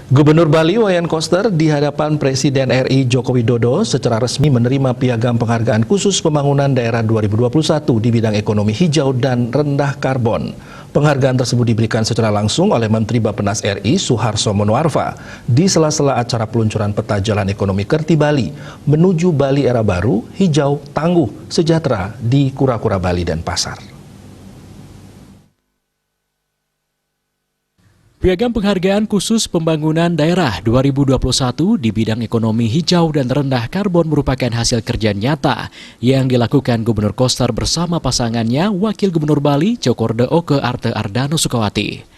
Gubernur Bali Wayan Koster di hadapan Presiden RI Joko Widodo secara resmi menerima piagam penghargaan khusus pembangunan daerah 2021 di bidang ekonomi hijau dan rendah karbon. Penghargaan tersebut diberikan secara langsung oleh Menteri Bappenas RI Suharso Monoarfa di sela-sela acara peluncuran peta jalan ekonomi Kerti Bali menuju Bali era baru, hijau, tangguh, sejahtera di Kura-Kura Bali dan Pasar. Piagam penghargaan khusus pembangunan daerah 2021 di bidang ekonomi hijau dan rendah karbon merupakan hasil kerja nyata yang dilakukan Gubernur Koster bersama pasangannya Wakil Gubernur Bali Cokorda Oke Arte Ardano Sukawati.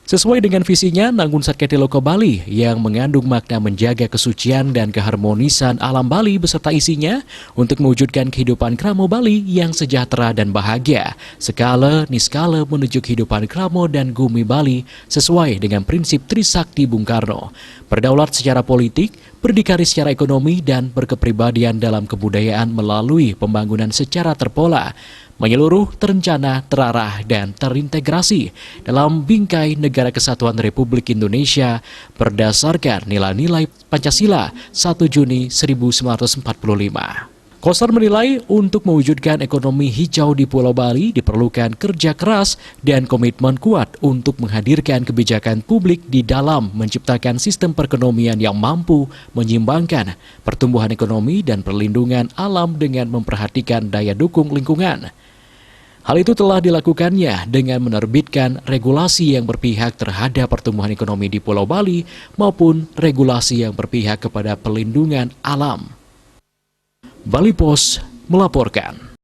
Sesuai dengan visinya Nanggun Satketi Loko Bali yang mengandung makna menjaga kesucian dan keharmonisan alam Bali beserta isinya untuk mewujudkan kehidupan kramo Bali yang sejahtera dan bahagia, skala niskala menuju kehidupan kramo dan gumi Bali sesuai dengan prinsip Trisakti Bung Karno, berdaulat secara politik, berdikari secara ekonomi dan berkepribadian dalam kebudayaan melalui pembangunan secara terpola, menyeluruh, terencana, terarah, dan terintegrasi dalam bingkai Negara Kesatuan Republik Indonesia berdasarkan nilai-nilai Pancasila 1 Juni 1945. Koster menilai untuk mewujudkan ekonomi hijau di Pulau Bali diperlukan kerja keras dan komitmen kuat untuk menghadirkan kebijakan publik di dalam menciptakan sistem perekonomian yang mampu menyimbangkan pertumbuhan ekonomi dan perlindungan alam dengan memperhatikan daya dukung lingkungan. Hal itu telah dilakukannya dengan menerbitkan regulasi yang berpihak terhadap pertumbuhan ekonomi di Pulau Bali maupun regulasi yang berpihak kepada perlindungan alam. Bali Pos melaporkan.